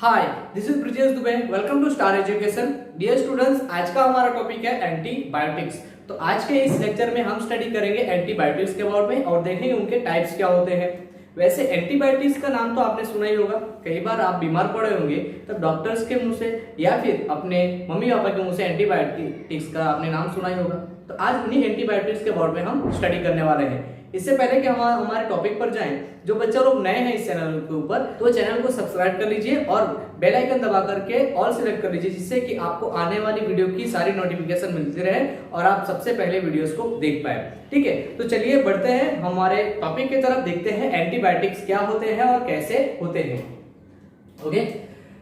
Hi, this is Brijesh Dubey. Welcome to star education. Dear students, आज का हमारा टॉपिक है एंटीबायोटिक्स। तो आज के इस लेक्चर में हम स्टडी करेंगे एंटीबायोटिक्स के बारे में और देखेंगे उनके टाइप्स क्या होते हैं। वैसे एंटीबायोटिक्स का नाम तो आपने सुना ही होगा, कई बार आप बीमार पड़े होंगे तब डॉक्टर्स के मुंह से या फिर अपने मम्मी पापा के मुंह से एंटीबायोटिक्स का आपने नाम सुना ही होगा। तो आज उन्हीं एंटीबायोटिक्स के बारे में हम स्टडी करने वाले हैं। इससे पहले कि हम हमारे टॉपिक पर जाएं, जो बच्चे लोग नए हैं इस चैनल के ऊपर तो चैनल को सब्सक्राइब कर लीजिए और बेल आइकन दबा करके ऑल सिलेक्ट कर लीजिए, जिससे कि आपको आने वाली वीडियो की सारी नोटिफिकेशन मिलती रहे और आप सबसे पहले वीडियोस को देख पाए। ठीक है, तो चलिए बढ़ते हैं हमारे टॉपिक की तरफ, देखते हैं एंटीबायोटिक्स क्या होते हैं और कैसे होते हैं। ओके,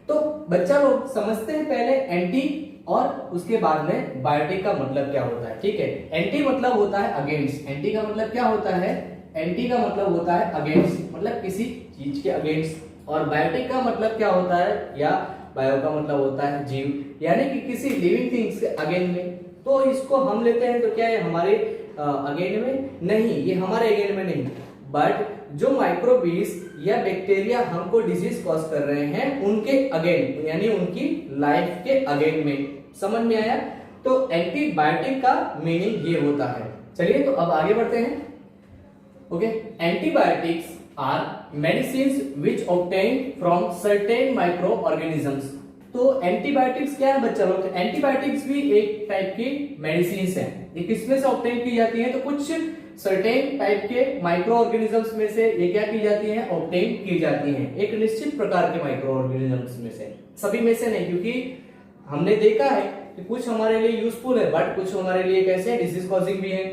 तो बच्चा लोग समझते हैं पहले एंटी और उसके बाद में बायोटिक का मतलब क्या होता है। ठीक है, एंटी मतलब होता है अगेंस्ट। एंटी का मतलब क्या होता है? एंटी का मतलब होता है अगेंस्ट, मतलब किसी चीज के अगेंस्ट। और बायोटिक का मतलब क्या होता है, या बायो का मतलब होता है जीव, यानी कि किसी लिविंग थिंग्स के अगेंस्ट में। तो इसको हम लेते हैं तो क्या है हमारे अगेंस्ट में? नहीं, ये हमारे अगेंस्ट में नहीं, बट जो माइक्रोबीज या बैक्टीरिया हमको डिजीज कॉज कर रहे हैं उनके अगेंस्ट, यानी उनकी लाइफ के अगेंस्ट में। समझ में आया? तो एंटीबायोटिक का मीनिंग ये होता है। चलिए तो अब आगे बढ़ते हैं। Okay, antibiotics are medicines which obtain from certain micro organisms. तो एंटीबायोटिक्स क्या है बच्चा लोग? एंटीबायोटिक्स भी एक टाइप की मेडिसिन्स है। ये किसमें से ऑब्टेन की जाती है? तो कुछ सर्टेन टाइप के माइक्रो ऑर्गेनिजम्स में से ये क्या की जाती है? ऑब्टेन की जाती है, एक निश्चित प्रकार के माइक्रो ऑर्गेनिजम्स में से, सभी में से नहीं, क्योंकि हमने देखा है कि कुछ हमारे लिए यूजफुल है बट कुछ हमारे लिए कैसे डिजीज कॉजिंग भी है।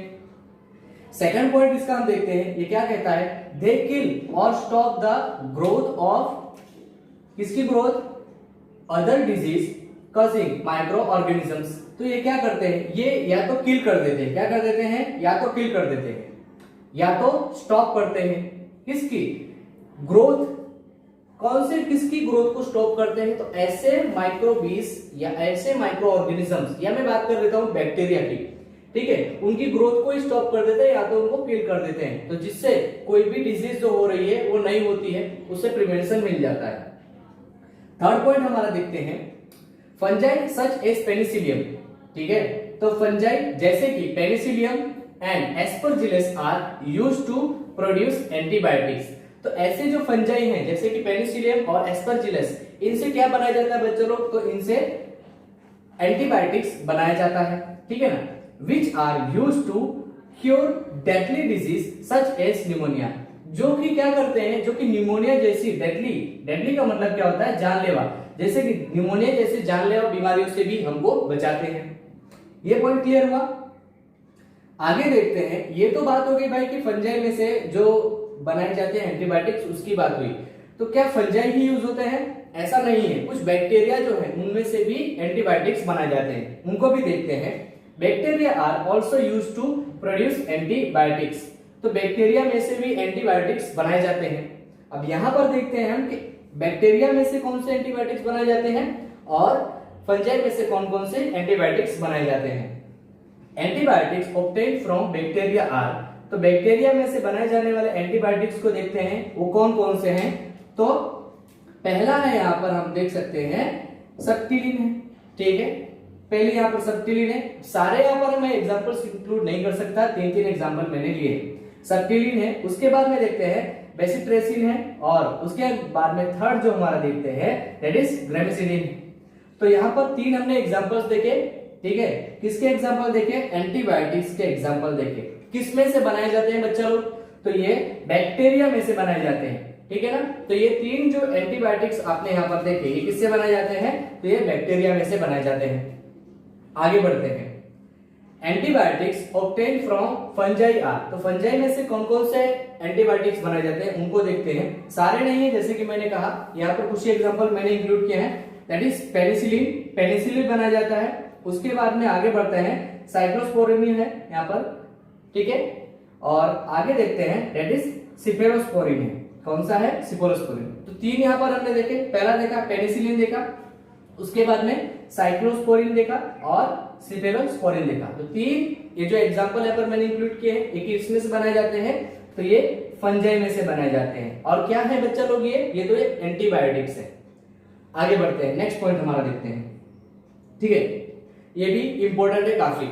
सेकंड पॉइंट इसका हम देखते हैं, ये क्या कहता है? दे किल और स्टॉप द ग्रोथ ऑफ, किसकी growth? Other disease causing micro organisms. तो ये क्या करते हैं? ये या तो किल कर देते हैं, क्या कर देते हैं? या तो किल कर देते हैं या तो स्टॉप करते हैं। किसकी ग्रोथ? कौन से किसकी ग्रोथ को स्टॉप करते हैं? तो ऐसे माइक्रोबीज या ऐसे माइक्रो ऑर्गेनिजम्स, या मैं बात कर देता हूं बैक्टीरिया की, ठीक है, उनकी ग्रोथ को स्टॉप कर देते हैं या तो उनको किल कर देते हैं। तो जिससे कोई भी डिजीज जो हो रही है वो नहीं होती है, उससे प्रिवेंशन मिल जाता है। थर्ड पॉइंट हमारा देखते हैं, फंजाई सच एज पेनिसिलियम। ठीक है, तो फंजाई जैसे कि penicillium and aspergillus are used to produce antibiotics. तो ऐसे जो फंजाई हैं जैसे कि पेनिसिलियम और एस्परजिलस, इनसे क्या बनाया जाता है बच्चों लोग? तो इनसे एंटीबायोटिक्स बनाया जाता है। ठीक है ना, which are used to cure deadly disease such as pneumonia. जो कि क्या करते हैं? जो कि निमोनिया जैसी डेडली का मतलब क्या होता है? जानलेवा, जैसे कि निमोनिया जैसे जानलेवा बीमारियों से भी हमको बचाते हैं। ये पॉइंट क्लियर हुआ? आगे देखते हैं। ये तो बात हो गई भाई कि फंजाई में से जो बनाए जाते हैं एंटीबायोटिक्स, उसकी बात हुई। तो क्या फंजाई ही यूज होते हैं? ऐसा नहीं है, कुछ बैक्टीरिया जो है उनमें से भी एंटीबायोटिक्स बनाए जाते हैं, उनको भी देखते हैं। Bacteria are also used to produce antibiotics. तो बैक्टीरिया में से भी एंटीबायोटिक्स बनाए जाते हैं। अब यहां पर देखते हैं हम कि बैक्टीरिया में से कौन से एंटीबायोटिक्स बनाए जाते हैं और फंजाई में से कौन कौन से एंटीबायोटिक्स बनाए जाते हैं। Antibiotics obtain from bacteria are. तो बैक्टीरिया में से बनाए जाने वाले एंटीबायोटिक्स को देखते हैं, वो कौन कौन से हैं। तो पहला है, यहां पर हम देख सकते हैं सब्टिलिन है। ठीक है, पहले यहां पर सब्टिलिन है। सारे यहां पर मैं एग्जांपल्स इंक्लूड नहीं कर सकता, तीन तीन एग्जांपल मैंने लिए। सब्टिलिन है, उसके बाद में देखते हैं बेसिट्रेसिन है, और उसके बाद में थर्ड जो हमारा देखते हैं दैट इज ग्रेमिसिलिन। तो यहां पर तीन हमने एग्जांपल्स देखे। ठीक है, किसके एग्जांपल देखे? एंटीबायोटिक्स के एग्जांपल देखे। किस में से बनाए जाते हैं बच्चा लोग? तो ये बैक्टीरिया में से बनाए जाते हैं। ठीक है ना, तो ये तीन जो एंटीबायोटिक्स आपने यहां पर देखे, ये किससे बनाए जाते हैं? तो ये बैक्टीरिया में से बनाए जाते हैं। आगे बढ़ते हैं। Antibiotics obtain from fungi are. तो फंजाई में से कौन कौन से एंटीबायोटिक्स बनाए जाते हैं उनको देखते हैं। सारे नहीं है, जैसे कि मैंने कहा यहाँ पर कुछ एग्जांपल मैंने इंक्लूड किए हैं। दैट इज पेनिसिलिन, पेनिसिलिन बनाया जाता है। उसके बाद में आगे बढ़ते हैं, साइक्लोस्पोरिन है यहाँ पर। ठीक है, और आगे देखते हैं दैट इज सिफेलोस्पोरिन है। कौन सा है? सिफेलोस्पोरिन। तो तीन यहाँ पर हमने देखे, पहला देखा पेनिसिलिन देखा, उसके बाद में साइक्लोस्पोरिन देखा और सिफेलोस्पोरिन देखा। तो तीन ये जो एग्जांपल है पर मैंने इंक्लूड किए हैं, एक इसमें से बनाए जाते हैं, तो ये फंजाई में से बनाए जाते हैं। और क्या है बच्चा लोग? ये तो एंटीबायोटिक्स है। आगे बढ़ते हैं, नेक्स्ट पॉइंट हमारा देखते हैं। ठीक है, ये भी इंपॉर्टेंट है काफी।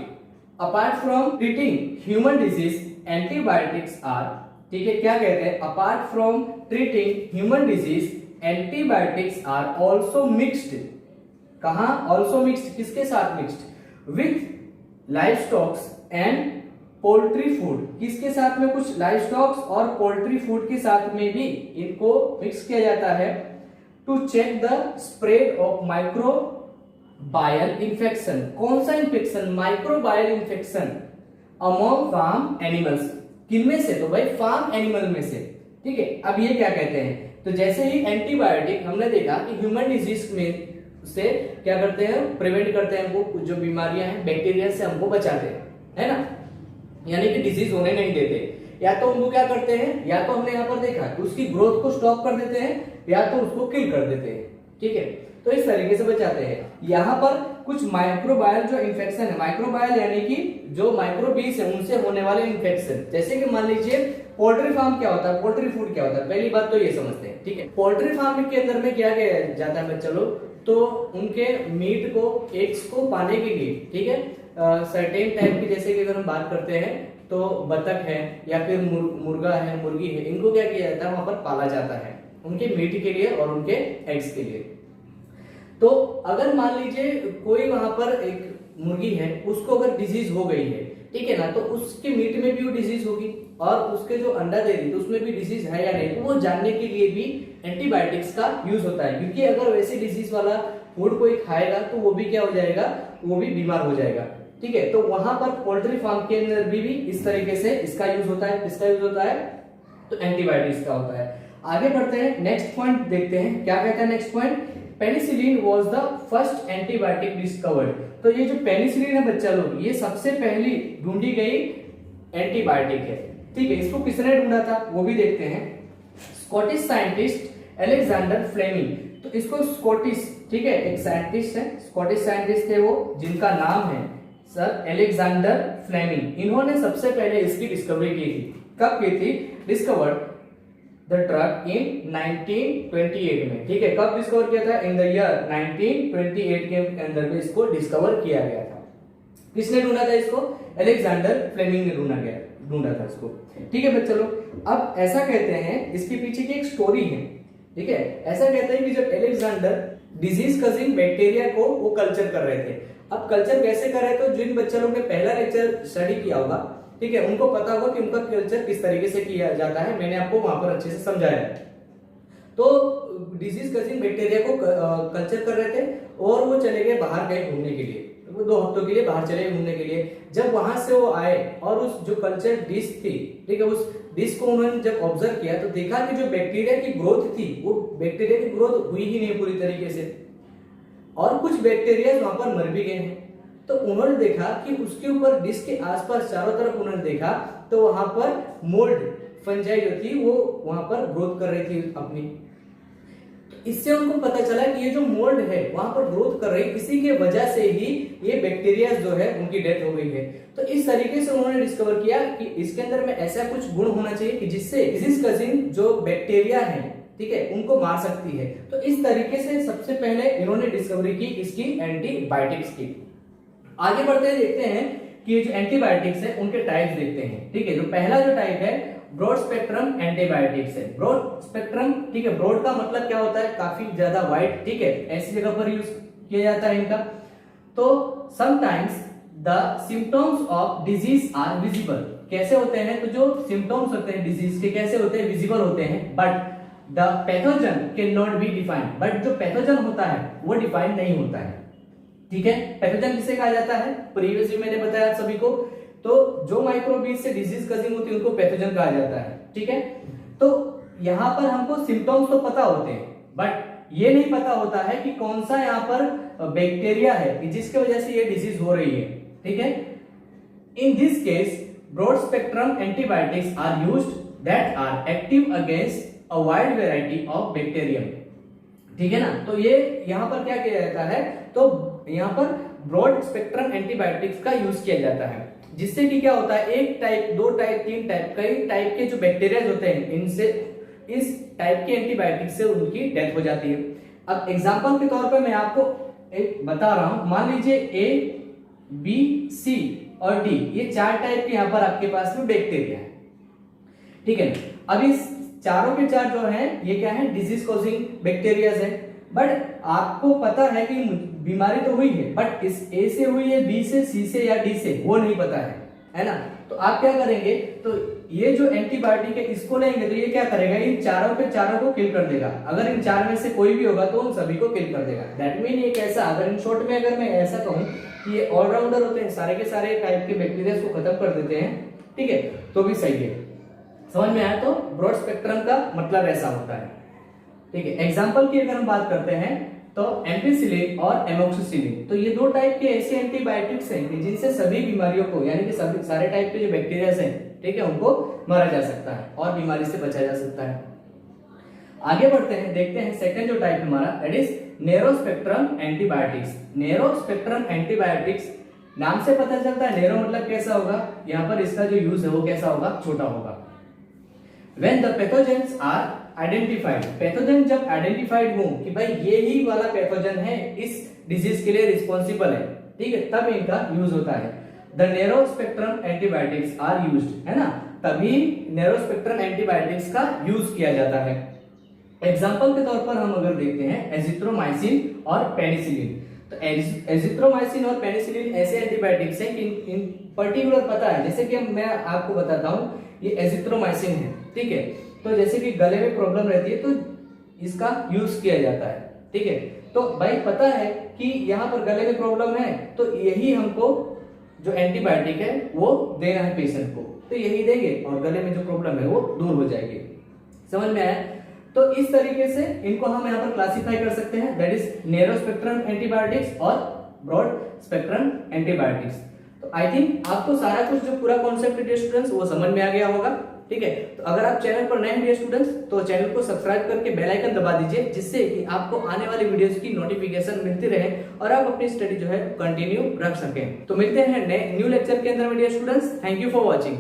Apart from treating human disease antibiotics are, ठीक है, क्या कहते हैं, apart from treating human disease antibiotics are also mixed. कहां ऑल्सो मिक्स्ड, किसके साथ mixed, with livestocks and poultry food, किसके साथ में, कुछ लाइवस्टॉक्स और पोल्ट्री फूड के साथ में भी इनको मिक्स किया जाता है, to check the spread of microbial infection. कौन सा infection, microbial infection among farm animals, किनमें से, तो भाई फार्म एनिमल में से। ठीक है, अब ये क्या कहते हैं, तो जैसे ही एंटीबायोटिक हमने देखा कि ह्यूमन डिजीज में से क्या करते हैं, प्रिवेंट करते हैं, हमको जो बीमारियां हैं बैक्टीरिया से हमको बचाते हैं, है ना, यानी कि डिजीज होने नहीं देते। या तो उनको क्या करते हैं, या तो हमने यहाँ पर देखा कि उसकी ग्रोथ को स्टॉप कर देते हैं, या तो उसको किल कर देते हैं। ठीक है, तो इस तरीके से बचाते हैं। यहाँ पर कुछ माइक्रोबायल जो इन्फेक्शन है, माइक्रोबायल यानी कि जो माइक्रोबीज है उनसे होने वाले इन्फेक्शन, जैसे कि मान लीजिए पोल्ट्री फार्म क्या होता है, पोल्ट्री फूड क्या होता है, पहली बात तो ये समझते हैं। ठीक है, पोल्ट्री फार्म के अंदर में क्या किया जाता है बच्चा लोग, तो उनके मीट को, एग्स को पाने के लिए, ठीक है, सर्टेन टाइप की, जैसे कि अगर हम बात करते हैं तो बतख है या फिर मुर्गा है, मुर्गी है, इनको क्या किया जाता है, वहां पर पाला जाता है उनके मीट के लिए और उनके एग्स के लिए। तो अगर मान लीजिए कोई वहां पर एक मुर्गी है, उसको अगर डिजीज हो गई है, ठीक है ना, तो उसके मीट में भी वो डिजीज होगी और उसके जो अंडा दे रही तो उसमें भी डिजीज है या नहीं, तो वो जानने के लिए भी एंटीबायोटिक्स का यूज होता है। क्योंकि अगर वैसे डिजीज वाला फूड कोई खाएगा तो वो भी क्या हो जाएगा, वो भी बीमार हो जाएगा। ठीक है, तो वहां पर पोल्ट्री फार्म के अंदर भी इस तरीके से इसका यूज होता है। इसका यूज होता है तो एंटीबायोटिक्स का होता है। आगे बढ़ते हैं, नेक्स्ट पॉइंट देखते हैं, क्या कहता है next point, penicillin was the first antibiotic discovered. तो ये जो पेनिसिलिन है बच्चा लोग, ये सबसे पहली ढूंढी गई एंटीबायोटिक है। ठीक है, इसको किसने ढूंढा था वो भी देखते हैं, स्कॉटिश साइंटिस्ट अलेक्जेंडर फ्लेमिंग। तो इसको स्कॉटिश, ठीक है, एक साइंटिस्ट है, स्कॉटिश साइंटिस्ट थे वो, जिनका नाम है सर अलेक्जेंडर फ्लेमिंग। इन्होंने सबसे पहले इसकी डिस्कवरी की थी। कब की थी, डिस्कवर्ड द ड्रग इन 1928 में। ठीक है, कब डिस्कवर किया था, इन द ईयर 1928 के अंदर में इसको डिस्कवर किया गया था। किसने ढूंढा था इसको, अलेक्जेंडर फ्लेमिंग ने ढूंढा था इसको। ठीक है बच्चों लोग, अब ऐसा कहते हैं, इसके पीछे की एक स्टोरी है। ठीक है, ऐसा कहते हैं कि जब अलेक्जेंडर डिजीज कजिंग बैक्टीरिया को वो कल्चर कर रहे थे। अब कल्चर कैसे कर रहे थे, तो जिन बच्चों लोग ने पहला लेक्चर स्टडी किया होगा, ठीक है, उनको पता होगा कि उनका कल्चर किस तरीके से किया जाता है, मैंने आपको वहां पर अच्छे से समझाया। तो डिजीज कजिंग बैक्टीरिया को कल्चर कर रहे थे और वो चले गए बाहर कहीं घूमने के लिए, वो 2 हफ्तों के लिए बाहर चले घूमने के लिए। जब वहां से वो आए और उस जो कल्चर डिश थी, ठीक है, उस डिश को उन्होंने जब ऑब्जर्व किया तो देखा कि जो बैक्टीरिया की ग्रोथ थी, वो बैक्टीरिया की ग्रोथ हुई ही नहीं पूरी तरीके से, और कुछ बैक्टीरिया वहां पर मर भी गए हैं। तो उन्होंने देखा कि उसके ऊपर डिश के आसपास चारों तरफ उन्होंने देखा तो वहां पर मोल्ड फंजाई जो थी वो वहां पर ग्रोथ कर रही थी अपनी। तो इससे उनको पता चला कि ये जो मोल्ड है वहां पर ग्रोथ कर रही, इसी के वजह से ही ये बैक्टीरिया जो है उनकी डेथ हो गई है। तो इस तरीके से उन्होंने डिस्कवर किया कि इसके अंदर में ऐसा कुछ गुण होना चाहिए कि जिससे डिजीज कजिंग जो बैक्टीरिया है, ठीक है, उनको मार सकती है। तो इस तरीके से सबसे पहले इन्होंने डिस्कवरी की इसकी एंटीबायोटिक्स की। आगे बढ़ते हैं, देखते हैं कि ये जो एंटीबायोटिक्स है उनके टाइप्स देखते हैं। ठीक है, जो पहला जो टाइप है ब्रॉड स्पेक्ट्रम एंटीबायोटिक्स है। ब्रॉड स्पेक्ट्रम, ठीक है, ब्रॉड का मतलब क्या होता है, काफी ज्यादा वाइड, ठीक है, ऐसी जगह पर यूज किया जाता है इनका। तो sometimes the symptoms of disease are visible. कैसे होते हैं, तो जो सिम्टम्स होते हैं डिजीज के कैसे होते हैं, विजिबल होते हैं, but the pathogen can not be defined. But जो पैथोजन होता है वो डिफाइन नहीं होता है। ठीक है, पैथोजन किसे कहा जाता है, प्रीवियसली मैंने बताया आप सभी को, तो जो माइक्रोबीज से डिजीज कजिंग होती है उनको पैथोजन कहा जाता है। ठीक है, तो यहाँ पर हमको सिम्टम्स तो पता होते हैं, बट ये नहीं पता होता है कि कौन सा यहाँ पर बैक्टीरिया है जिसकी वजह से ये डिजीज हो रही है। ठीक है, in this case broad spectrum antibiotics are used that are active against a wide variety of bacterium. ठीक है ना, तो ये यहाँ पर क्या किया जाता है, तो यहाँ पर ब्रॉड स्पेक्ट्रम एंटीबायोटिक्स का यूज किया जाता है, जिससे कि क्या होता है, 1 टाइप 2 टाइप 3 टाइप कई टाइप के जो बैक्टीरिया होते हैं, इनसे इस टाइप के एंटीबायोटिक से उनकी डेथ हो जाती है। अब एग्जांपल के तौर पे मैं आपको एक बता रहा हूं, मान लीजिए ए बी सी और डी, ये 4 टाइप के यहाँ पर आपके पास में बैक्टीरिया है, ठीक है। अब इस चारों के चार जो है ये क्या है, डिजीज कॉजिंग बैक्टीरिया है। बट आपको पता है कि बीमारी तो हुई है, बट इस ए से हुई है, बी से, सी से या डी से, वो नहीं पता है ना। तो आप क्या करेंगे, तो ये जो एंटीबायोटिक है इसको लेंगे तो ये क्या करेगा, इन चारों के चारों को किल कर देगा। अगर इन 4 में से कोई भी होगा तो उन सभी को किल कर देगा। दैट मीन ये कैसा, अगर इन शॉर्ट में अगर मैं ऐसा कहूं कि ये ऑलराउंडर होते हैं, सारे के सारे टाइप के बैक्टीरिया को खत्म कर देते हैं, ठीक है, तो भी सही है। समझ में आया? तो ब्रॉड स्पेक्ट्रम का मतलब ऐसा होता है, ठीक है। एग्जांपल की अगर हम बात करते हैं तो एम्पिसिलिन और एमोक्सिसिलिन, तो ये 2 टाइप के ऐसे एंटीबायोटिक्स हैं कि जिनसे सभी बीमारियों को, यानी कि सभी सारे टाइप के जो बैक्टीरिया हैं, ठीक है, उनको मारा जा सकता है और बीमारी से बचा जा सकता है। आगे बढ़ते हैं, देखते हैं सेकंड जो टाइप हमारा, that is narrow spectrum antibiotics. Narrow spectrum antibiotics नाम से पता चलता है, नैरो मतलब कैसा होगा, यहाँ पर इसका जो यूज है वो कैसा होगा, छोटा होगा। When the pathogens are identified, pathogen जब आइडेंटिफाइड हो कि भाई ये ही वाला पैथोजन है, इस डिजीज के लिए रिस्पॉन्सिबल है, ठीक है, तब इनका यूज होता है। The narrow spectrum antibiotics are used, है ना, तभी नैरो स्पेक्ट्रम एंटीबायोटिक्स का यूज किया जाता है। एग्जांपल के तौर पर हम अगर देखते हैं एजिथ्रोमाइसिन और पेनिसिलिन, तो एजिथ्रोमाइसिन और पेनिसिलिन ऐसे एंटीबायोटिक्स हैं कि इन पर्टिकुलर पता है, जैसे कि मैं आपको बताता हूं, ये एजिथ्रोमाइसिन है, ठीक है, तो जैसे कि गले में प्रॉब्लम रहती है तो इसका यूज किया जाता है, ठीक है। तो भाई पता है कि यहाँ पर गले में प्रॉब्लम है, तो यही हमको जो एंटीबायोटिक है वो देना है पेशेंट को, तो यही देंगे और गले में जो प्रॉब्लम है वो दूर हो जाएगी। समझ में आया? तो इस तरीके से इनको हम यहाँ पर क्लासिफाई कर सकते हैं, that is narrow spectrum antibiotics और ब्रॉड स्पेक्ट्रम एंटीबायोटिक्स। तो आई थिंक आपको सारा कुछ जो पूरा कॉन्सेप्ट है स्टूडेंट्स वो समझ में आ गया होगा, ठीक है। तो अगर आप चैनल पर नए हैं स्टूडेंट्स, तो चैनल को सब्सक्राइब करके बेल आइकन दबा दीजिए, जिससे कि आपको आने वाली वीडियोस की नोटिफिकेशन मिलती रहे और आप अपनी स्टडी जो है कंटिन्यू रख सकें। तो मिलते हैं न्यू लेक्चर के अंदर students. Thank you for watching.